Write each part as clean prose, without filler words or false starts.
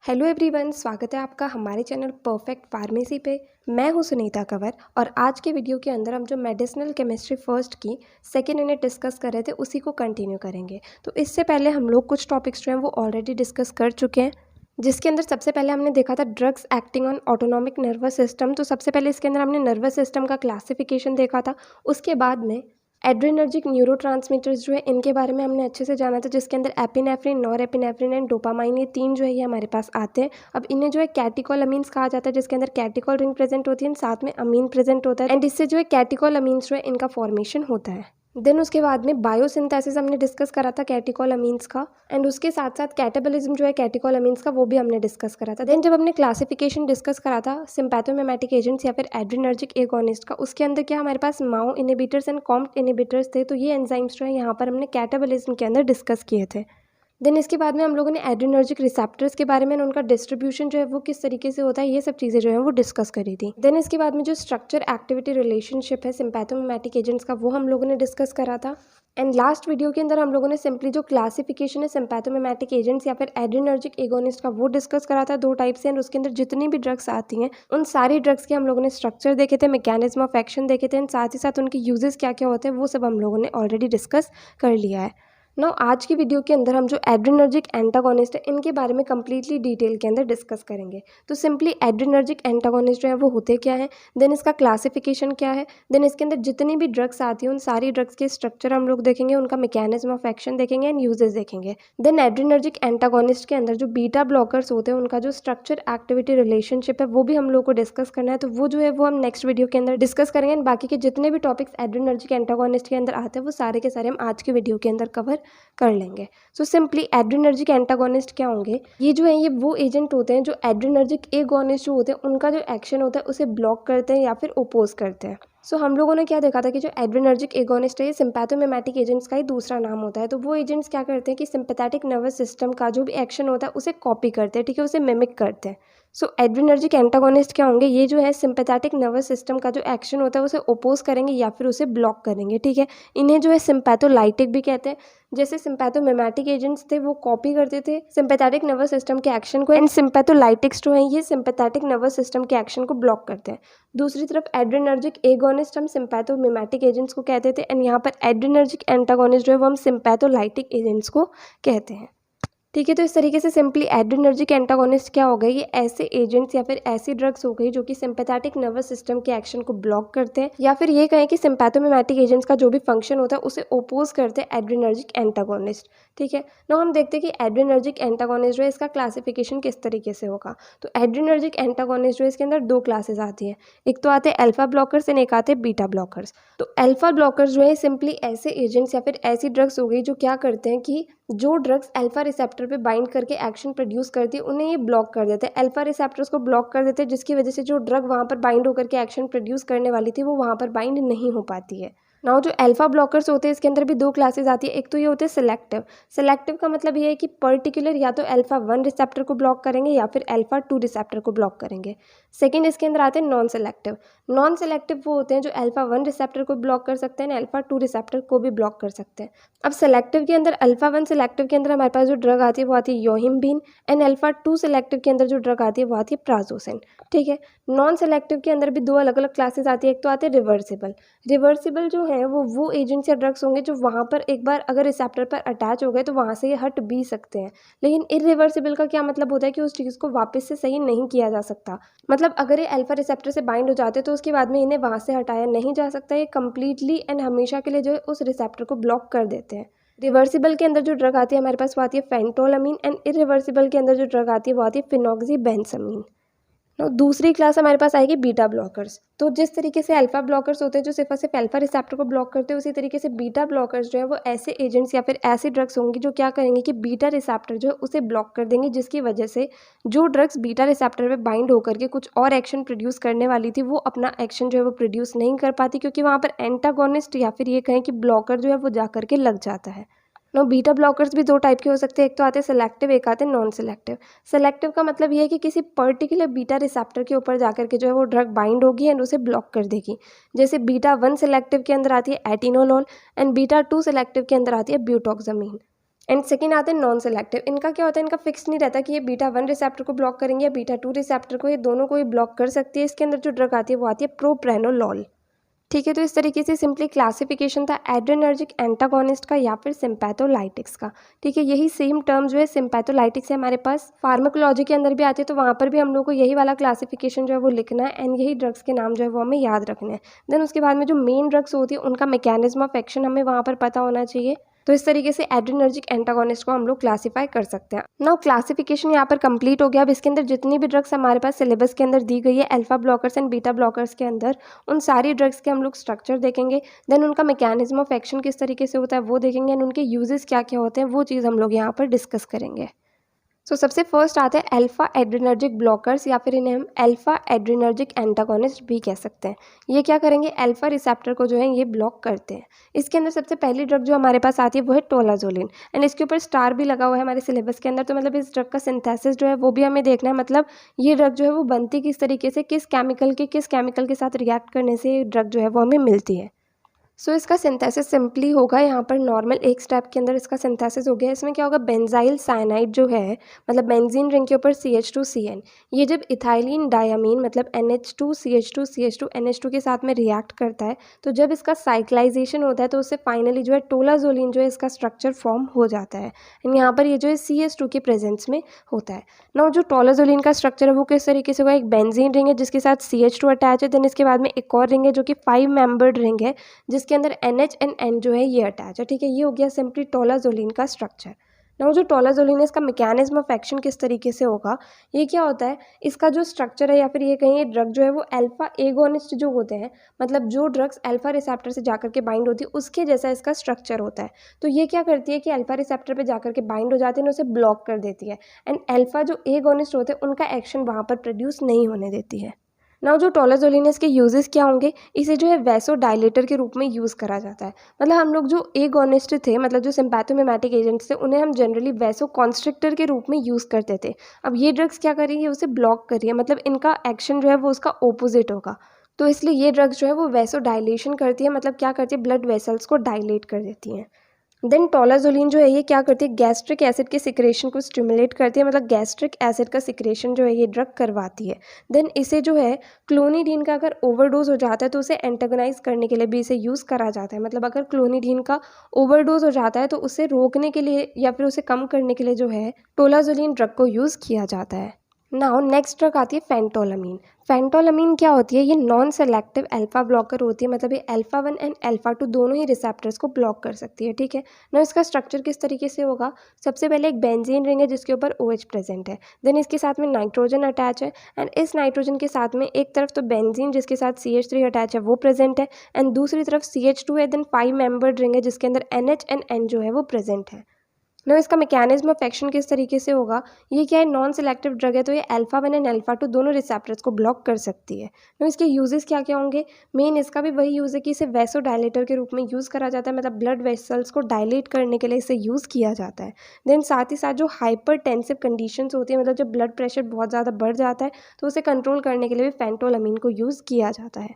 Hello everyone, स्वागत है आपका हमारे चैनल परफेक्ट फार्मेसी पे। मैं हूं सुनीता कंवर और आज के वीडियो के अंदर हम जो मेडिसिनल केमिस्ट्री फर्स्ट की सेकेंड यूनिट डिस्कस कर रहे थे उसी को कंटिन्यू करेंगे। तो इससे पहले हम लोग कुछ टॉपिक्स जो हैं वो ऑलरेडी डिस्कस कर चुके हैं, जिसके अंदर सबसे पहले हमने देखा था drugs acting on autonomic nervous system. तो सबसे पहले इसके अंदर हमने नर्वस सिस्टम का क्लासिफिकेशन देखा था। उसके बाद में एड्रेनर्जिक न्यूरोट्रांसमीटर्स जो है इनके बारे में हमने अच्छे से जाना था, जिसके अंदर एपिनेफ्रिन, नॉरएपिनेफ्रिन एंड डोपामाइन, ये तीन जो है ये हमारे पास आते हैं। अब इन्हें जो है कैटिकोलमीन्स कहा जाता है, जिसके अंदर कैटिकोल रिंग प्रेजेंट होती है, साथ में अमीन प्रेजेंट होता है एंड इससे जो है कैटिकोलमीन्स जो है इनका फॉर्मेशन होता है। देन उसके बाद में बायोसिंथेसिस हमने डिस्कस करा था कैटिकोलमीन्स का, एंड उसके साथ साथ कैटाबॉलिज्म जो है कैटिकोलमीन्स का वो भी हमने डिस्कस करा था। देन जब हमने क्लासिफिकेशन डिस्कस करा था सिम्पैथोमिमेटिक एजेंट्स या फिर एड्रेनर्जिक एगोनिस्ट का, उसके अंदर क्या हमारे पास MAO inhibitors and COMT inhibitors थे। तो ये एंजाइम्स जो है यहाँ पर हमने कैटाबॉलिज्म के अंदर डिस्कस किए थे। देन इसके बाद में हम लोगों ने एड्रेनर्जिक रिसेप्टर्स के बारे में उनका डिस्ट्रीब्यूशन जो है वो किस तरीके से होता है, ये सब चीज़ें जो है वो डिस्कस करी थी। देन इसके बाद में जो स्ट्रक्चर एक्टिविटी रिलेशनशिप है सिम्पैथोमिमेटिक एजेंट्स का वो हम लोगों ने डिस्कस करा था। एंड लास्ट वीडियो के अंदर हम लोगों ने सिंपली जो क्लासिफिकेशन है सिम्पैथोमिमेटिक एजेंट्स या फिर एड्रेनर्जिक एगोनिस्ट का वो डिस्कस करा था दो टाइप से। एंड उसके अंदर जितनी भी ड्रग्स आती हैं उन सारी ड्रग्स के हम लोगों ने स्ट्रक्चर देखे थे, मैकेनिज्म ऑफ एक्शन देखे थे, एंड साथ ही साथ उनके यूजेस क्या क्या होते हैं वो सब हम लोगों ने ऑलरेडी डिस्कस कर लिया है। नो आज की वीडियो के अंदर हम जो एड्रेनर्जिक एंटागोनिस्ट है इनके बारे में कम्प्लीटली डिटेल के अंदर डिस्कस करेंगे। तो सिंपली एड्रेनर्जिक एंटागोनिस्ट जो है वो होते क्या है, देन इसका क्लासिफिकेशन क्या है, देन इसके अंदर जितनी भी ड्रग्स आती हैं उन सारी ड्रग्स के स्ट्रक्चर हम लोग देखेंगे, उनका मैकेनिज्म ऑफ एक्शन देखेंगे एंड यूजेस देखेंगे। देन एड्रेनर्जिक एंटागोनिस्ट के अंदर जो बीटा ब्लॉकर्स होते हैं उनका जो स्ट्रक्चर एक्टिविटी रिलेशनशिप है वो भी हम लोग को डिस्कस करना है। तो वो जो है वो हम नेक्स्ट वीडियो के अंदर डिस्कस करेंगे। बाकी के जितने भी टॉपिक्स एड्रेनर्जिक एंटागोनिस्ट के अंदर आते हैं वो सारे के सारे हम आज के वीडियो के अंदर कवर कर लेंगे। सो सिंपली एड्रेनर्जिक एंटागोनिस्ट क्या होंगे, ये जो है ये वो एजेंट होते हैं जो एड्रेनर्जिक एगोनिस्ट जो होते हैं उनका जो एक्शन होता है उसे ब्लॉक करते हैं या फिर ओपोज करते हैं। सो हम लोगों ने क्या देखा था कि जो एड्रेनर्जिक एगोनिस्ट है ये सिम्पैथोमिमेटिक एजेंट्स का ही दूसरा नाम होता है। तो वो एजेंट्स क्या करते हैं कि सिंपैथेटिक नर्वस सिस्टम का जो भी एक्शन होता है उसे कॉपी करते हैं, ठीक है, उसे मिमिक करते हैं। सो एड्रेनर्जिक एंटागोनिस्ट क्या होंगे, ये जो है सिंपैथेटिक नर्वस सिस्टम का जो एक्शन होता है उसे ओपोज करेंगे या फिर उसे ब्लॉक करेंगे, ठीक है। इन्हें जो है सिम्पैथोलाइटिक भी कहते हैं। जैसे सिम्पैथोमिमेटिक एजेंट्स थे वो कॉपी करते थे सिंपैथेटिक नर्वस सिस्टम के एक्शन को, एंड सिम्पैथोलाइटिक्स जो है ये सिंपैथेटिक नर्वस सिस्टम के एक्शन को ब्लॉक करते हैं। दूसरी तरफ एड्रेनर्जिक एगोनिस्ट हम सिम्पैथोमिमेटिक एजेंट्स को कहते थे, एंड यहाँ पर एड्रेनर्जिक एंटागोनिस्ट जो है वो हम सिम्पैथोलाइटिक एजेंट्स को कहते हैं, ठीक है। तो इस तरीके से सिंपली एड्रेनर्जिक एंटागोनिस्ट क्या हो गए, ये ऐसे एजेंट्स या फिर ऐसी ड्रग्स हो गई जो कि सिंपैथेटिक नर्वस सिस्टम के एक्शन को ब्लॉक करते हैं, या फिर ये कहें कि सिम्पैथोमिमेटिक एजेंट्स का जो भी फंक्शन होता है उसे ओपोज करते हैं एड्रेनर्जिक एंटागोनिस्ट, ठीक है। ना हम देखते हैं कि एड्रेनर्जिक एंटागोनिस्ट जो है इसका क्लासिफिकेशन किस तरीके से होगा। तो एड्रेनर्जिक एंटागोनिस्ट जो है इसके अंदर दो क्लासेस आती हैं, एक तो आते हैं अल्फा ब्लॉकर्स एंड एक आते हैं बीटा ब्लॉकर्स। तो अल्फा ब्लॉकर्स जो है सिंपली ऐसे एजेंट्स या फिर ऐसी ड्रग्स हो गई जो क्या करते हैं कि जो ड्रग्स अल्फा रिसेप्टर पे बाइंड करके एक्शन प्रोड्यूस करती है उन्हें ये ब्लॉक कर देते हैं, अल्फा रिसेप्टर्स को ब्लॉक कर देते हैं, जिसकी वजह से जो ड्रग वहाँ पर बाइंड होकर के एक्शन प्रोड्यूस करने वाली थी वो वहाँ पर बाइंड नहीं हो पाती है। नाउ जो अल्फा ब्लॉकर्स होते हैं इसके अंदर भी दो क्लासेस आती है, एक तो ये होते हैं सिलेक्टिव। सिलेक्टिव का मतलब ये है कि पर्टिकुलर या तो अल्फा 1 रिसेप्टर को ब्लॉक करेंगे या फिर अल्फा 2 रिसेप्टर को ब्लॉक करेंगे। सेकंड इसके अंदर आते हैं नॉन सेलेक्टिव। नॉन सेलेक्टिव वो होते हैं जो अल्फा 1 रिसेप्टर को ब्लॉक कर सकते हैं, अल्फा 2 रिसेप्टर को भी ब्लॉक कर सकते हैं। अब सेलेक्टिव के अंदर अल्फा 1 सेलेक्टिव के अंदर हमारे पास जो ड्रग आती है वो आती है योहिम्बीन, एंड अल्फा 2 सेलेक्टिव के अंदर जो ड्रग आती है वो आती है प्राजोसिन, ठीक है। नॉन सेलेक्टिव के अंदर भी दो अलग अलग क्लासेस आती है, एक तो आते हैं रिवर्सिबल। रिवर्सिबल जो है वो एजेंट्स या ड्रग्स होंगे जो वहाँ पर एक बार अगर रिसेप्टर पर अटैच हो गए तो वहाँ से ये हट भी सकते हैं। लेकिन इरिवर्सिबल का क्या मतलब होता है कि उस चीज़ को वापस से सही नहीं किया जा सकता। मतलब अगर ये अल्फा रिसेप्टर से बाइंड हो जाते तो उसके बाद में इन्हें वहाँ से हटाया नहीं जा सकता, ये कम्प्लीटली एंड हमेशा के लिए जो है उस रिसेप्टर को ब्लॉक कर देते हैं। रिवर्सिबल के अंदर जो ड्रग आती है हमारे पास वो आती है फेंटोलामीन, एंड इरिवर्सिबल के अंदर जो ड्रग आती है वो आती है फिनॉक्सीबेंजामीन। दूसरी क्लास हमारे पास आएगी बीटा ब्लॉकर्स। तो जिस तरीके से अल्फा ब्लॉकर्स होते हैं जो सिर्फ और सिर्फ अल्फा रिसेप्टर को ब्लॉक करते हैं, उसी तरीके से बीटा ब्लॉकर्स जो है वो ऐसे एजेंट्स या फिर ऐसी ड्रग्स होंगी जो क्या करेंगे कि बीटा रिसेप्टर जो है उसे ब्लॉक कर देंगे, जिसकी वजह से जो ड्रग्स बीटा रिसेप्टर पे बाइंड होकर के कुछ और एक्शन प्रोड्यूस करने वाली थी वो अपना एक्शन जो है वो प्रोड्यूस नहीं कर पाती, क्योंकि वहाँ पर एंटागोनिस्ट या फिर ये कहें कि ब्लॉकर जो है वो जा करके लग जाता है। नो बीटा ब्लॉकर्स भी दो टाइप के हो सकते हैं, एक तो आते हैं सेलेक्टिव, एक आते हैं नॉन सेलेक्टिव। सेलेक्टिव का मतलब ये है कि किसी पर्टिकुलर बीटा रिसेप्टर के ऊपर जाकर के जो है वो ड्रग बाइंड होगी एंड उसे ब्लॉक कर देगी। जैसे बीटा 1 सेलेक्टिव के अंदर आती है एटिनोलोल, एंड बीटा 2 सेलेक्टिव के अंदर आती है ब्यूटॉक्सामीन। एंड सेकेंड आते हैं नॉन सेलेक्टिव। इनका क्या होता है, इनका फिक्स नहीं रहता कि ये बीटा 1 रिसेप्टर को ब्लॉक करेंगे या बीटा 2 रिसेप्टर को, ये दोनों को ही ब्लॉक कर सकती है। इसके अंदर जो ड्रग आती है वो आती है प्रोप्रेनोलॉल। ठीक है, तो इस तरीके से सिंपली क्लासिफिकेशन था एड्रेनर्जिक एंटागोनिस्ट का या फिर सिम्पैथोलाइटिक्स का। ठीक है, यही सेम टर्म जो है सिम्पैथोलाइटिक्स है हमारे पास फार्माकोलॉजी के अंदर भी आती है, तो वहाँ पर भी हम लोग को यही वाला क्लासिफिकेशन जो है वो लिखना है एंड यही ड्रग्स के नाम जो है वो हमें याद रखने हैं। देन उसके बाद में जो मेन ड्रग्स होती है उनका मैकेनिज्म ऑफ एक्शन हमें वहाँ पर पता होना चाहिए। तो इस तरीके से एड्रेनर्जिक एंटागोनिस्ट को हम लोग क्लासीफाई कर सकते हैं। नाउ क्लासिफिकेशन यहाँ पर कंप्लीट हो गया। अब इसके अंदर जितनी भी ड्रग्स हमारे पास सिलेबस के अंदर दी गई है alpha blockers and beta blockers के अंदर, उन सारी ड्रग्स के हम लोग स्ट्रक्चर देखेंगे, देन उनका मैकेनिज्म ऑफ एक्शन किस तरीके से होता है वो देखेंगे एंड उनके यूजेस क्या क्या होते हैं वो चीज़ हम लोग यहाँ पर डिस्कस करेंगे। सबसे फर्स्ट आते हैं अल्फा एड्रेनर्जिक ब्लॉकर्स या फिर इन्हें हम अल्फा एड्रेनर्जिक एंटागोनिस्ट भी कह सकते हैं। ये क्या करेंगे, अल्फा रिसेप्टर को जो है ये ब्लॉक करते हैं। इसके अंदर सबसे पहली ड्रग जो हमारे पास आती है वो है टोलाजोलिन एंड इसके ऊपर स्टार भी लगा हुआ है हमारे सिलेबस के अंदर। तो मतलब इस ड्रग का सिंथेसिस जो है वो भी हमें देखना है, मतलब ये ड्रग जो है वो बनती किस तरीके से, किस केमिकल के साथ रिएक्ट करने से ये ड्रग जो है वो हमें मिलती है। इसका सिंथेसिस सिंपली होगा यहाँ पर नॉर्मल एक स्टेप के अंदर इसका सिंथेसिस हो गया। इसमें क्या होगा, बेंजाइल साइनाइड जो है, मतलब बेंजीन रिंग के ऊपर CH2CN, ये जब इथाइलिन डायमीन मतलब NH2CH2CH2NH2 के साथ में रिएक्ट करता है, तो जब इसका साइक्लाइजेशन होता है तो उससे फाइनली जो है टोलाजोलिन जो है इसका स्ट्रक्चर फॉर्म हो जाता है एंड यहाँ पर ये जो है CH2 के प्रेजेंस में होता है। नाउ जो टोलाजोलिन का स्ट्रक्चर है वो किस तरीके से होगा, एक बेंजीन रिंग है जिसके साथ CH2 अटैच है, देन इसके बाद में एक और रिंग है जो कि 5 मेंबर्ड रिंग है जिसके अंदर NH एंड N जो है ये अटैच है। ठीक है, ये हो गया सिंपली टोलाजोलिन का स्ट्रक्चर। नाउ जो टोलाजोलिन है इसका मैकेनिज्म ऑफ एक्शन किस तरीके से होगा, ये क्या होता है, इसका जो स्ट्रक्चर है या फिर ये कहीं ड्रग जो है वो अल्फा एगोनिस्ट जो होते हैं, मतलब जो ड्रग्स अल्फा रिसेप्टर से जाकर के बाइंड होती है उसके जैसा इसका स्ट्रक्चर होता है। तो ये क्या करती है कि अल्फा रिसेप्टर पे जाकर के बाइंड हो जाती है, उसे ब्लॉक कर देती है एंड अल्फा जो एगोनिस्ट होते हैं उनका एक्शन वहाँ पर प्रोड्यूस नहीं होने देती है। नाउ जो टोलाजोलिन है इसके यूजेस क्या होंगे, इसे जो है वैसो डायलेटर के रूप में यूज़ करा जाता है। मतलब हम लोग जो एगोनिस्ट थे, मतलब जो सिम्पैथोमिमेटिक एजेंट्स थे, उन्हें हम जनरली वैसो कॉन्स्ट्रिक्टर के रूप में यूज़ करते थे। अब ये ड्रग्स क्या कर रही है, उसे ब्लॉक कर रही है, मतलब इनका एक्शन जो है वो उसका ओपोजिट होगा। तो इसलिए ये ड्रग्स जो है वो वैसो डायलेशन करती है, मतलब क्या करती है, ब्लड वेसल्स को डायलेट कर देती हैं। देन टोलाजोलिन जो है ये क्या करती है, गैस्ट्रिक एसिड के सिक्रेशन को स्टिमुलेट करती है, मतलब गैस्ट्रिक एसिड का सिक्रेशन जो है ये ड्रग करवाती है। देन इसे जो है क्लोनिडीन का अगर ओवरडोज हो जाता है तो उसे एंटागोनाइज करने के लिए भी इसे यूज़ करा जाता है। मतलब अगर क्लोनिडीन का ओवरडोज हो जाता है तो उसे रोकने के लिए या फिर उसे कम करने के लिए जो है टोलाजोलिन ड्रग को यूज़ किया जाता है। नाउ नेक्स्ट ड्रग आती है फेंटोलामीन। फेंटोलामीन क्या होती है, ये नॉन सेलेक्टिव अल्फा ब्लॉकर होती है, मतलब ये अल्फा 1 एंड अल्फा 2 दोनों ही रिसेप्टर्स को ब्लॉक कर सकती है। ठीक है ना, इसका स्ट्रक्चर किस तरीके से होगा, सबसे पहले एक बेंजीन रिंग है जिसके ऊपर OH प्रेजेंट है, देन इसके साथ में नाइट्रोजन अटैच है एंड इस नाइट्रोजन के साथ में एक तरफ तो बेंजीन जिसके साथ CH3 अटैच है वो प्रेजेंट है एंड दूसरी तरफ CH2 है, देन 5 मेंबर्ड रिंग है जिसके अंदर NH एंड N जो है वो प्रेजेंट है। नो इसका मैकेनिज्म ऑफ एक्शन किस तरीके से होगा, ये क्या है, नॉन सेलेक्टिव ड्रग है, तो ये अल्फा 1 एंड अल्फा 2 दोनों रिसेप्टर्स को ब्लॉक कर सकती है। नो इसके यूजेस क्या क्या होंगे, मेन इसका भी वही यूज़ है कि इसे वैसो डायलेटर के रूप में यूज़ करा जाता है, मतलब ब्लड वेसल्स को डायलेट करने के लिए इसे यूज़ किया जाता है। देन साथ ही साथ जो हाइपर टेंसिव कंडीशंस होती है, मतलब जब ब्लड प्रेशर बहुत ज़्यादा बढ़ जाता है तो उसे कंट्रोल करने के लिए भी फेंटोलामीन को यूज़ किया जाता है।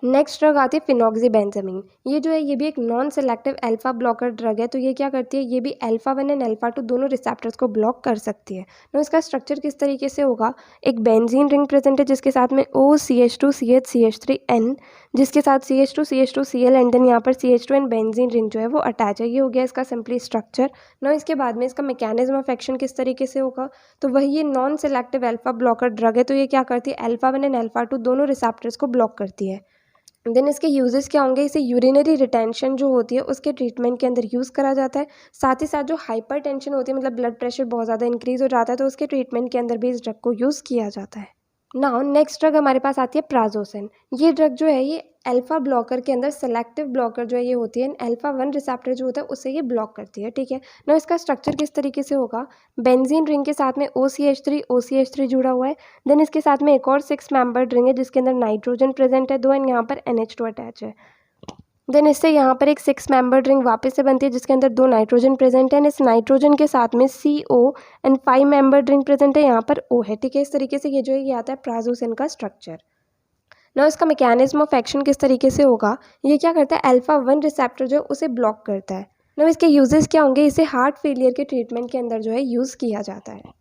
नेक्स्ट ड्रग आती है फिनॉक्सीबेंजामीन। ये जो है ये भी एक non selective alpha blocker drug है, तो ये क्या करती है, ये भी अल्फा 1 एंड अल्फा 2 दोनों रिसेप्टर्स को ब्लॉक कर सकती है। तो इसका स्ट्रक्चर किस तरीके से होगा, एक बेंजीन रिंग प्रेजेंट है जिसके साथ में OCH2CH CH3N जिसके साथ CH2CH2Cl एंड देन यहाँ पर CH2 एंड बेंजीन रिंग जो है वो अटैच है। ये हो गया इसका सिंपली स्ट्रक्चर। ना इसके बाद में इसका मैकेनिज्म ऑफ एक्शन किस तरीके से होगा, तो वही ये non selective alpha blocker drug है, तो ये क्या करती है, अल्फा 1 एंड अल्फा 2 दोनों रिसेप्टर्स को ब्लॉक करती है। देन इसके यूजेस क्या होंगे, इसे यूरिनरी रिटेंशन जो होती है उसके ट्रीटमेंट के अंदर यूज़ करा जाता है। साथ ही साथ जो हाइपर टेंशन होती है, मतलब ब्लड प्रेशर बहुत ज़्यादा इंक्रीज़ हो जाता है, तो उसके ट्रीटमेंट के अंदर भी इस ड्रग को यूज़ किया जाता है। नाउ नेक्स्ट ड्रग हमारे पास आती है प्राजोसिन। ये ड्रग जो है ये अल्फा ब्लॉकर के अंदर सेलेक्टिव ब्लॉकर जो है ये होती है, अल्फा 1 रिसेप्टर जो होता है उससे ये ब्लॉक करती है। ठीक है ना, इसका स्ट्रक्चर किस तरीके से होगा, बेंजीन रिंग के साथ में OCH3 जुड़ा हुआ है, देन इसके साथ में एक और 6 मेंबर्ड रिंग है जिसके अंदर नाइट्रोजन प्रेजेंट है 2 एंड यहाँ पर NH2 अटैच है। देन इससे यहाँ पर एक 6 मेंबर्ड रिंग वापस से बनती है जिसके अंदर 2 नाइट्रोजन प्रेजेंट है एंड इस नाइट्रोजन के साथ में CO and 5 membered ring present है, यहाँ पर O है। ठीक है, इस तरीके से ये जो है ये आता है प्राजोसिन का स्ट्रक्चर। ना इसका मैकेनिज्म ऑफ एक्शन किस तरीके से होगा, ये क्या करता है, अल्फा 1 रिसेप्टर जो है उसे ब्लॉक करता है। ना इसके यूजेस क्या होंगे, इसे हार्ट फेलियर के ट्रीटमेंट के अंदर जो है यूज़ किया जाता है।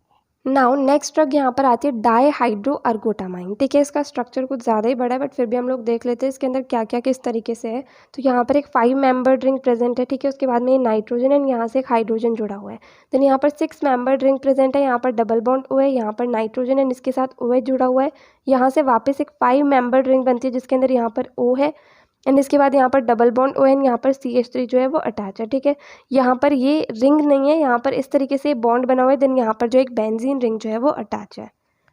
नाउ नेक्स्ट ड्रग यहाँ पर आती है डाईहाइड्रोअर्गोटामाइन। ठीक है, इसका स्ट्रक्चर कुछ ज़्यादा ही बड़ा है बट फिर भी हम लोग देख लेते हैं इसके अंदर क्या क्या किस तरीके से है। तो यहाँ पर एक 5 मेंबर रिंग प्रेजेंट है। ठीक है, उसके बाद में ये नाइट्रोजन एंड यहाँ से एक हाइड्रोजन जुड़ा हुआ है। देन यहाँ पर 6 मेंबर रिंग प्रेजेंट है। यहाँ पर डबल बॉन्ड ओ है, यहाँ पर नाइट्रोजन एंड इसके साथ ओ एच जुड़ा हुआ है। यहाँ से वापस एक 5 मेंबर रिंग बनती है जिसके अंदर यहाँ पर ओ है एंड इसके बाद यहाँ पर डबल बॉन्ड ओ एन, यहाँ पर CH3 जो है वो अटैच है। ठीक है, यहाँ पर ये रिंग नहीं है, यहाँ पर इस तरीके से बॉन्ड बना हुआ है। देन यहाँ पर जो एक बेंजीन रिंग जो है वो अटैच है।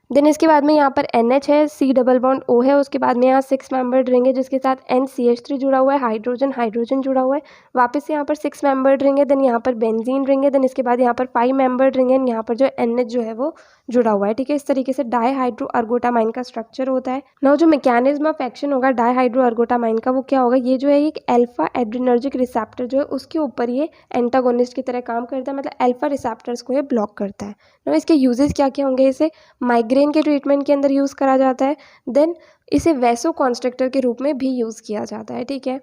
देन इसके बाद में यहाँ पर NH है, C डबल बॉन्ड O है, उसके बाद में यहाँ 6 मेंबर्ड रिंग है जिसके साथ NCH3 जुड़ा हुआ है, हाइड्रोजन हाइड्रोजन जुड़ा हुआ है। वापस से यहाँ पर 6 मेंबर्ड रिंग है, देन यहाँ पर बेंजीन रिंग है, देन इसके बाद यहाँ पर 5 मेंबर्ड रिंग है, यहाँ पर जो NH जो है वो जुड़ा हुआ है। ठीक है, इस तरीके से डाईहाइड्रोअर्गोटामाइन का स्ट्रक्चर होता है। नाउ जो मैकेनिज्म ऑफ एक्शन होगा डाईहाइड्रोअर्गोटामाइन का वो क्या होगा, ये जो है एक अल्फा एड्रेनर्जिक रिसेप्टर जो है उसके ऊपर ये एंटागोनिस्ट की तरह काम करता है, मतलब अल्फा रिसेप्टर्स को ये ब्लॉक करता है। नाउ इसके यूजेस क्या क्या होंगे, इसे माइग्रेन के ट्रीटमेंट के अंदर यूज़ करा जाता है। देन इसे वैसो कॉन्स्ट्रिक्टर के रूप में भी यूज़ किया जाता है। ठीक है,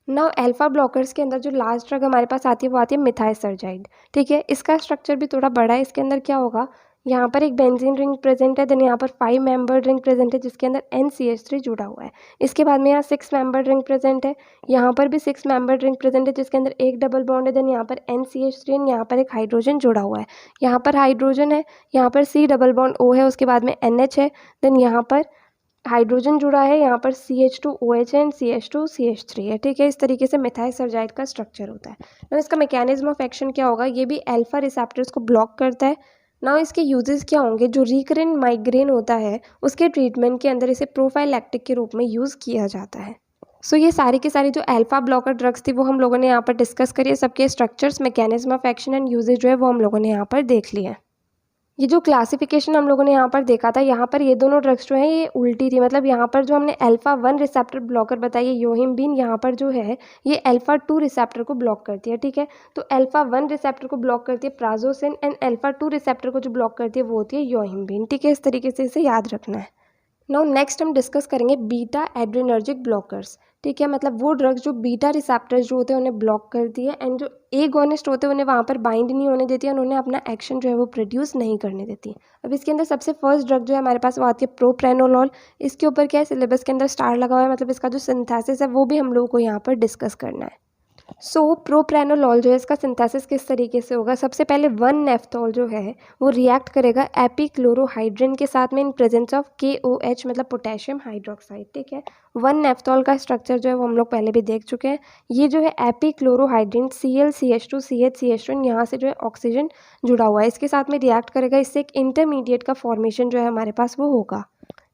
नाउ अल्फा ब्लॉकर्स के अंदर जो लास्ट ड्रग हमारे पास आती है वो आती है मिथाइसर्जाइड। ठीक है, इसका स्ट्रक्चर भी थोड़ा बड़ा है। इसके अंदर क्या होगा, यहाँ पर एक बेंजीन रिंग प्रेजेंट है, देन यहाँ पर 5 मेंबर्ड रिंग प्रेजेंट है जिसके अंदर NCH3 जुड़ा हुआ है। इसके बाद में यहाँ 6 मेंबर्ड रिंग प्रेजेंट है, यहाँ पर भी 6 मेंबर्ड रिंग प्रेजेंट है जिसके अंदर एक डबल बॉन्ड है, देन यहाँ पर NCH3 एंड यहाँ पर एक हाइड्रोजन जुड़ा हुआ है। यहाँ पर हाइड्रोजन है, यहाँ पर C डबल बॉन्ड O है, उसके बाद में NH है, देन यहाँ पर हाइड्रोजन जुड़ा है, यहाँ पर CH2OH है एंड CH2CH3 है। ठीक है, इस तरीके से मिथाइलसर्जाइड का स्ट्रक्चर होता है। नाउ इसका मैकेनिज्म ऑफ एक्शन क्या होगा, ये भी अल्फा रिसेप्टर्स को ब्लॉक करता है। नाउ इसके यूजेस क्या होंगे, जो रिकरेंट माइग्रेन होता है उसके ट्रीटमेंट के अंदर इसे प्रोफाइलैक्टिक के रूप में यूज़ किया जाता है। सो ये सारी की सारी जो अल्फा ब्लॉकर ड्रग्स थी वो हम लोगों ने यहाँ पर डिस्कस करी है। सबके structures, mechanism of action and usages जो है वो हम लोगों ने यहाँ पर देख लिया है। ये जो क्लासिफिकेशन हम लोगों ने यहाँ पर देखा था, यहाँ पर ये दोनों ड्रग्स जो हैं ये उल्टी थी। मतलब यहाँ पर जो हमने अल्फा 1 रिसेप्टर ब्लॉकर बताई है योहिम्बिन, यहाँ पर जो है ये अल्फा 2 रिसेप्टर को ब्लॉक करती है। ठीक है, तो अल्फा 1 रिसेप्टर को ब्लॉक करती है प्राजोसिन एंड अल्फा 2 रिसेप्टर को जो ब्लॉक करती है वो होती है योहिम्बिन। ठीक है, इस तरीके से इसे याद रखना है। नाउ नेक्स्ट हम डिस्कस करेंगे बीटा एड्रेनर्जिक ब्लॉकर्स। ठीक है, मतलब वो ड्रग्स जो बीटा रिसेप्टर्स जो होते हैं उन्हें ब्लॉक करती है एंड जो एगोनिस्ट होते हैं उन्हें वहाँ पर बाइंड नहीं होने देती है, उन्हें अपना एक्शन जो है वो प्रोड्यूस नहीं करने देती। अब इसके अंदर सबसे फर्स्ट ड्रग जो है हमारे पास वो आती है प्रोप्रेनोलॉल। इसके ऊपर क्या है, सिलेबस के अंदर स्टार लगा हुआ है, मतलब इसका जो सिंथेसिस है वो भी हम लोगों को यहाँ पर डिस्कस करना है। प्रोप्रेनोलॉल जो है इसका सिंथेसिस किस तरीके से होगा, सबसे पहले 1-नेफ्थॉल जो है वो रिएक्ट करेगा एपीक्लोरोहाइड्रिन के साथ में इन प्रेजेंस ऑफ KOH, मतलब पोटेशियम हाइड्रोक्साइड। ठीक है, 1-नेफ्थॉल का स्ट्रक्चर जो है वो हम लोग पहले भी देख चुके हैं। ये जो है एपीक्लोरोहाइड्रिन ClCH2CH यहाँ से जो है ऑक्सीजन जुड़ा हुआ है, इसके साथ में रिएक्ट करेगा, इससे एक इंटरमीडिएट का फॉर्मेशन जो है हमारे पास वो होगा।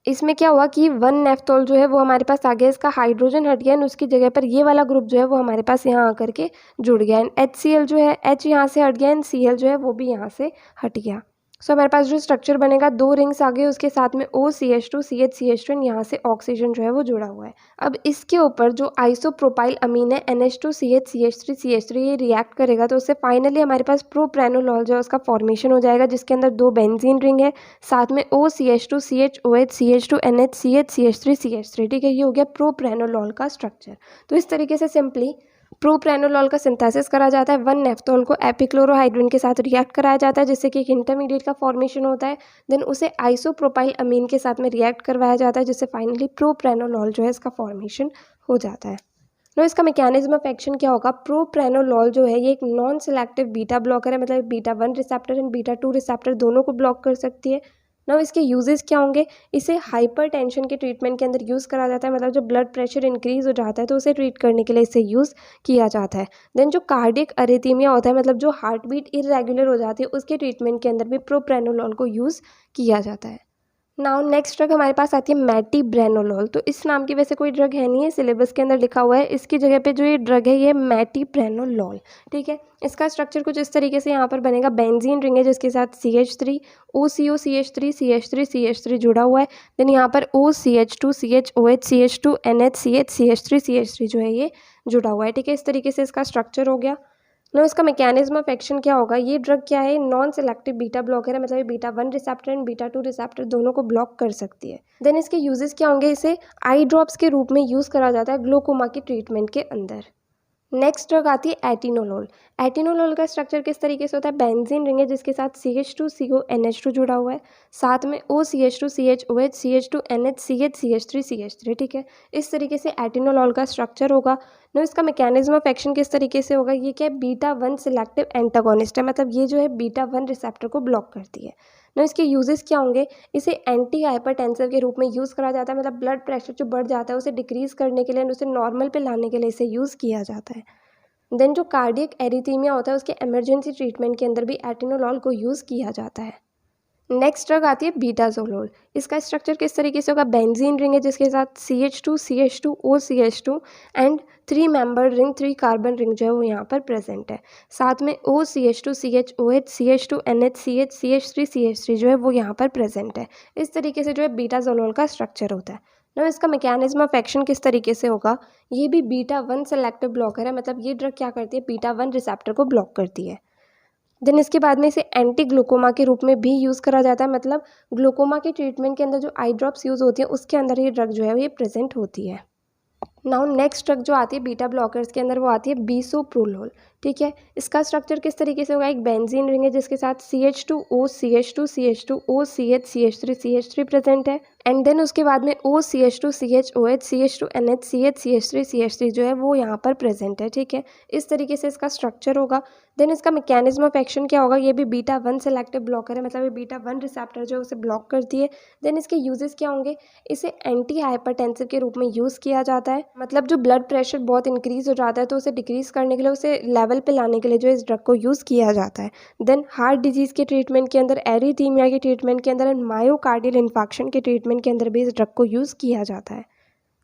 इसमें क्या हुआ कि 1-नेफ्थॉल जो है वो हमारे पास आ गया, इसका हाइड्रोजन हट गया एंड उसकी जगह पर ये वाला ग्रुप जो है वो हमारे पास यहाँ आकर के जुड़ गया एंड HCl जो है H यहाँ से हट गया एंड Cl जो है वो भी यहाँ से हट गया। सो हमारे पास जो स्ट्रक्चर बनेगा, 2 रिंग्स आ गए, उसके साथ में OCH2 CH एंड यहाँ से ऑक्सीजन जो है वो जुड़ा हुआ है। अब इसके ऊपर जो आइसोप्रोपाइल अमीन है NH2 CH ये रिएक्ट करेगा तो उससे फाइनली हमारे पास प्रोप्रेनोलॉल जो है उसका फॉर्मेशन हो जाएगा, जिसके अंदर 2 बेंजीन रिंग है, साथ में OCH2 CHOH CH2 NH CH3 ठीक है, ये हो गया प्रोप्रेनोलॉल का स्ट्रक्चर। तो इस तरीके से सिंपली प्रोप्रेनोलॉल का सिंथेसिस करा जाता है, 1-नेफ्थॉल को एपीक्लोरोहाइड्रिन के साथ रिएक्ट कराया जाता है जिससे कि एक इंटरमीडिएट का फॉर्मेशन होता है, देन उसे आइसोप्रोपाइल अमीन के साथ में रिएक्ट करवाया जाता है जिससे फाइनली प्रोप्रेनोलॉल जो है इसका फॉर्मेशन हो जाता है। तो इसका मैकेनिज्म ऑफ एक्शन क्या होगा, प्रोप्रेनोलॉल जो है ये एक नॉन सिलेक्टिव बीटा ब्लॉकर है, मतलब beta 1 receptor and beta 2 receptor दोनों को ब्लॉक कर सकती है। नाउ इसके यूजेस क्या होंगे, इसे हाइपरटेंशन के ट्रीटमेंट के अंदर यूज़ करा जाता है, मतलब जब ब्लड प्रेशर इंक्रीज हो जाता है तो उसे ट्रीट करने के लिए इसे यूज़ किया जाता है। देन जो कार्डियक अरिथमिया होता है, मतलब जो हार्ट बीट इरेगुलर हो जाती है, उसके ट्रीटमेंट के अंदर भी प्रोप्रेनोलॉल को यूज़ किया जाता है। नाउ नेक्स्ट ड्रग हमारे पास आती है मैटीब्रेनोलॉल। तो इस नाम की वैसे कोई ड्रग है नहीं है, सिलेबस के अंदर लिखा हुआ है, इसकी जगह पे जो ये ड्रग है ये मैटीब्रेनोलॉल। ठीक है, इसका स्ट्रक्चर कुछ इस तरीके से यहाँ पर बनेगा, बेंजीन रिंग है जिसके साथ CH3 OCO CH3 जुड़ा हुआ है, देन यहाँ पर OCH2 CHOH CH2 NH CH3 जो है ये जुड़ा हुआ है। ठीक है, इस तरीके से इसका स्ट्रक्चर हो गया। नो इसका मैकेनिज्म ऑफ एक्शन क्या होगा, ये ड्रग क्या है, नॉन सेलेक्टिव बीटा ब्लॉकर है, मतलब ये beta 1 receptor and beta 2 receptor दोनों को ब्लॉक कर सकती है। देन इसके यूजेस क्या होंगे, इसे आई ड्रॉप्स के रूप में यूज़ करा जाता है ग्लोकोमा की ट्रीटमेंट के अंदर। नेक्स्ट ड्रग आती है एटिनोलोल। एटिनोलोल का स्ट्रक्चर किस तरीके से होता है, बेंजीन रिंग है जिसके साथ CH2CONH2 जुड़ा हुआ है, साथ में OCH2CHOH CH2NH CH3CH3, ठीक है। इस तरीके से एटिनोलोल का स्ट्रक्चर होगा। नो इसका मैकेनिज्म ऑफ एक्शन किस तरीके से होगा, ये क्या है, बीटा 1 सिलेक्टिव एंटागोनिस्ट है, मतलब ये जो है बीटा 1 रिसेप्टर को ब्लॉक करती है। नो इसके यूजेस क्या होंगे, इसे एंटी हाइपरटेंसिव के रूप में यूज़ करा जाता है, मतलब ब्लड प्रेशर जो बढ़ जाता है उसे डिक्रीज़ करने के लिए, उसे नॉर्मल पे लाने के लिए इसे यूज़ किया जाता है। देन जो कार्डियक एरिथीमिया होता है उसके इमरजेंसी ट्रीटमेंट के अंदर भी एटिनोलोल को यूज़ किया जाता है। नेक्स्ट ड्रग आती है बीटाजोलोल। इसका स्ट्रक्चर किस तरीके से होगा, बेंजीन रिंग है जिसके साथ CH2 OCH2 and 3 member ring 3 carbon ring जो है वो यहाँ पर प्रेजेंट है, साथ में OCH2 CHOH CH2NH CH3 जो है वो यहाँ पर प्रेजेंट है। इस तरीके से जो है बीटाजोलोल का स्ट्रक्चर होता है। ना इसका मैकेनिज्म ऑफ एक्शन किस तरीके से होगा, ये भी बीटा 1 सेलेक्टिव ब्लॉकर है, मतलब ये ड्रग क्या करती है, बीटा 1 रिसेप्टर को ब्लॉक करती है। देन इसके बाद में इसे एंटी ग्लूकोमा के रूप में भी यूज़ करा जाता है, मतलब ग्लूकोमा के ट्रीटमेंट के अंदर जो आई ड्रॉप्स यूज़ होती है उसके अंदर ये ड्रग जो है ये प्रेजेंट होती है। नाउ नेक्स्ट ड्रग जो आती है बीटा ब्लॉकर्स के अंदर वो आती है बिसोप्रोलोल, ठीक है। इसका स्ट्रक्चर किस तरीके से होगा, एक बेंजीन रिंग है जिसके साथ CH2O CH2 CH2O CH3 present है, एंड देन उसके बाद में OCH2 CHOH CH2NH CH3 जो है वो यहाँ पर प्रेजेंट है, ठीक है। इस तरीके से इसका स्ट्रक्चर होगा। देन इसका मैकेनिज्म ऑफ एक्शन क्या होगा, ये भी बीटा 1 सेलेक्टिव ब्लॉकर है, मतलब ये बीटा 1 रिसेप्टर जो है उसे ब्लॉक करती है। देन इसके यूजेस क्या होंगे, इसे एंटी हाइपरटेंसिव के रूप में यूज़ किया जाता है, मतलब जो ब्लड प्रेशर बहुत इंक्रीज हो जाता है तो उसे डिक्रीज करने के लिए, उसे लेवल पे लाने के लिए जो इस ड्रग को यूज़ किया जाता है। देन हार्ट डिजीज़ के ट्रीटमेंट के अंदर, एरिथीमिया के ट्रीटमेंट के अंदर एंड मायोकार्डियल इन्फेक्शन के ट्रीटमेंट के अंदर भी इस ड्रग को यूज़ किया जाता है।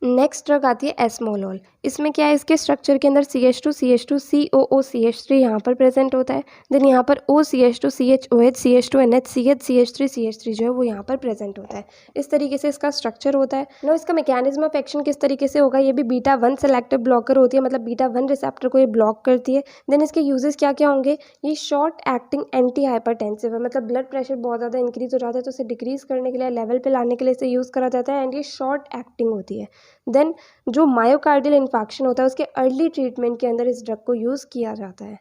नेक्स्ट ड्रग आती है एस्मोलोल। इसमें क्या है, इसके स्ट्रक्चर के अंदर CH2 COOCH3 यहाँ पर प्रेजेंट होता है। देन यहाँ पर OCH2 CHOH CH2NH CH3 जो है वो यहाँ पर प्रेजेंट होता है। इस तरीके से इसका स्ट्रक्चर होता है। नो इसका मैकेनिज्म ऑफ एक्शन किस तरीके से होगा, ये भी बीटा 1 सेलेक्टिव ब्लॉकर होती है, मतलब बीटा 1 रिसेप्टर को ये ब्लॉक करती है। देन इसके यूजेस क्या क्या होंगे, ये शॉर्ट एक्टिंग एंटी हाइपरटेंसिव है, मतलब ब्लड प्रेशर बहुत ज़्यादा इंक्रीज हो जाता है तो उसे डिक्रीज करने के लिए, लेवल पे लाने के लिए इसे यूज़ करा जाता है, एंड ये शॉर्ट एक्टिंग होती है। देन जो मायोकार्डियल इन्फेक्शन होता है उसके अर्ली ट्रीटमेंट के अंदर इस ड्रग को यूज़ किया जाता है।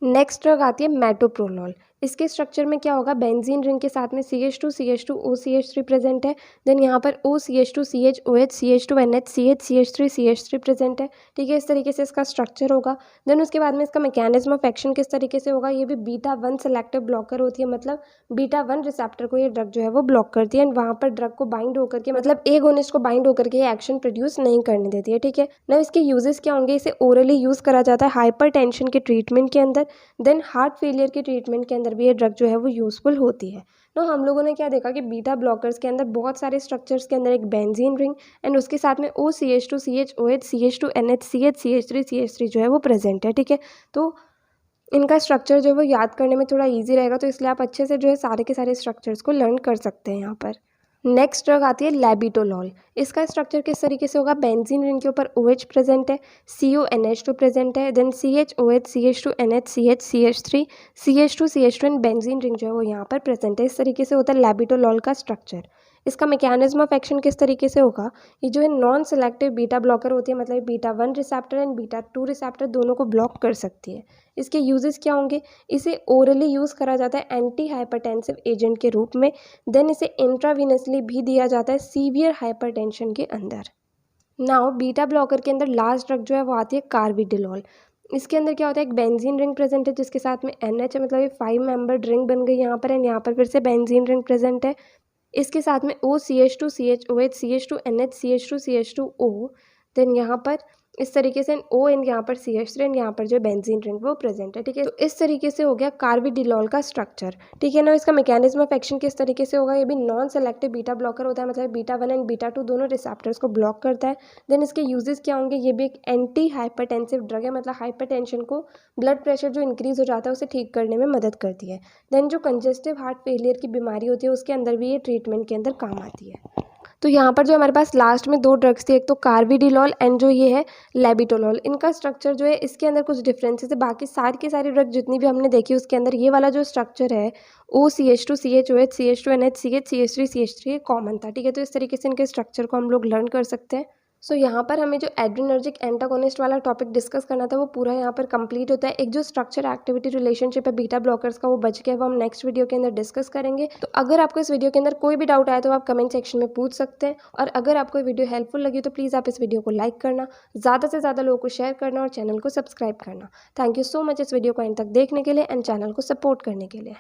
नेक्स्ट ड्रग आती है मेटोप्रोनोल। इसके स्ट्रक्चर में क्या होगा, बेंजीन रिंग के साथ में CH2 OCH3 प्रेजेंट है। देन यहाँ पर OCH2 CHOH CH2NH CH3 present है, ठीक है। इस तरीके से इसका स्ट्रक्चर होगा। देन उसके बाद में इसका मैकेनिज्म ऑफ एक्शन किस तरीके से होगा, ये भी बीटा 1 सेलेक्टिव ब्लॉकर होती है, मतलब बीटा 1 रिसेप्टर को ये ड्रग जो है वो ब्लॉक करती है, एंड वहाँ पर ड्रग को बाइंड होकर के, मतलब एगोनिस्ट को बाइंड होकर के ये एक्शन प्रोड्यूस नहीं करने देती है, ठीक है ना। इसके यूजेस क्या होंगे, इसे ओरली यूज़ करा जाता है हाइपरटेंशन के ट्रीटमेंट के अंदर। देन हार्ट फेलियर के ट्रीटमेंट के अंदर भी ये ड्रग जो है वो यूज़फुल होती है। तो हम लोगों ने क्या देखा कि बीटा ब्लॉकर्स के अंदर बहुत सारे स्ट्रक्चर्स के अंदर एक बेंजीन रिंग एंड उसके साथ में OCH2 CHOH CH2NH CH3 जो है वो प्रेजेंट है, ठीक है। तो इनका स्ट्रक्चर जो है वो याद करने में थोड़ा ईजी रहेगा, तो इसलिए आप अच्छे से जो है सारे के सारे स्ट्रक्चर्स को लर्न कर सकते हैं यहाँ पर। नेक्स्ट ड्रग आती है लेबिटोलॉल। इसका स्ट्रक्चर किस तरीके से होगा, बेंजीन रिंग के ऊपर OH प्रेजेंट है, CONH2 प्रेजेंट है, then CHOH CH2NH CH2 and benzene ring जो है वो यहाँ पर प्रेजेंट है। इस तरीके से होता है लेबिटोलॉल का स्ट्रक्चर। इसका मैकेनिज्म ऑफ एक्शन किस तरीके से होगा, ये जो है नॉन सेलेक्टिव बीटा ब्लॉकर होती है, मतलब beta 1 receptor and beta 2 receptor दोनों को ब्लॉक कर सकती है। इसके यूजेस क्या होंगे, इसे ओरली यूज़ करा जाता है एंटी हाइपरटेंसिव एजेंट के रूप में। देन इसे इंट्रावीनसली भी दिया जाता है सीवियर हाइपरटेंशन के अंदर। नाउ बीटा ब्लॉकर के अंदर लास्ट ड्रग जो है वो आती है कार्बिडिलॉल। इसके अंदर क्या होता है, एक बेंजीन रिंग प्रेजेंट है जिसके साथ में NH है, मतलब ये 5 मेंबर्ड रिंग बन गई यहाँ पर, एंड यहाँ पर फिर से बेंजीन रिंग प्रेजेंट है। इसके साथ में OCH2 CHOH CH2NH CH2O, then यहाँ पर इस तरीके से O एंड यहाँ पर CH3 एंड यहाँ पर जो बेंजीन रिंग वो प्रेजेंट है, ठीक है। तो इस तरीके से हो गया कार्बिडिलॉल का स्ट्रक्चर, ठीक है ना। इसका मैकेनिज्म ऑफ एक्शन किस तरीके से होगा, ये भी नॉन सेलेक्टिव बीटा ब्लॉकर होता है, मतलब बीटा 1 एंड बीटा 2 दोनों रिसेप्टर्स को ब्लॉक करता है। देन इसके यूजेस क्या होंगे, ये भी एक एंटी हाइपरटेंसिव ड्रग है, मतलब हाइपरटेंशन को, ब्लड प्रेशर जो इंक्रीज हो जाता है उसे ठीक करने में मदद करती है। देन जो कंजेस्टिव हार्ट फेलियर की बीमारी होती है उसके अंदर भी ये ट्रीटमेंट के अंदर काम आती है। तो यहाँ पर जो हमारे पास लास्ट में 2 ड्रग्स थी, एक तो कार्बिडिलॉल एंड जो ये है लेबिटोलॉल। इनका स्ट्रक्चर जो है इसके अंदर कुछ डिफरेंसेस है, बाकी सारी की सारी ड्रग जितनी भी हमने देखी उसके अंदर ये वाला जो स्ट्रक्चर है OCH2 CHOH CH2NH CH3 common था, ठीक है। तो इस तरीके से इनके स्ट्रक्चर को हम लोग लर्न कर सकते हैं। सो यहाँ पर हमें जो एड्रिनर्जिक एंटागोनिस्ट वाला टॉपिक डिस्कस करना था वो पूरा यहाँ पर कंप्लीट होता है। एक जो स्ट्रक्चर एक्टिविटी रिलेशनशिप है बीटा ब्लॉकर्स का वो बच गया, वो हम नेक्स्ट वीडियो के अंदर डिस्कस करेंगे। तो अगर आपको इस वीडियो के अंदर कोई भी डाउट आया तो आप कमेंट सेक्शन में पूछ सकते हैं। और अगर आपको ये वीडियो हेल्पफुल लगी तो प्लीज़ आप इस वीडियो को लाइक करना, ज़्यादा से ज़्यादा लोगों को शेयर करना और चैनल को सब्सक्राइब करना। थैंक यू सो मच इस वीडियो को एंड तक देखने के लिए एंड चैनल को सपोर्ट करने के लिए।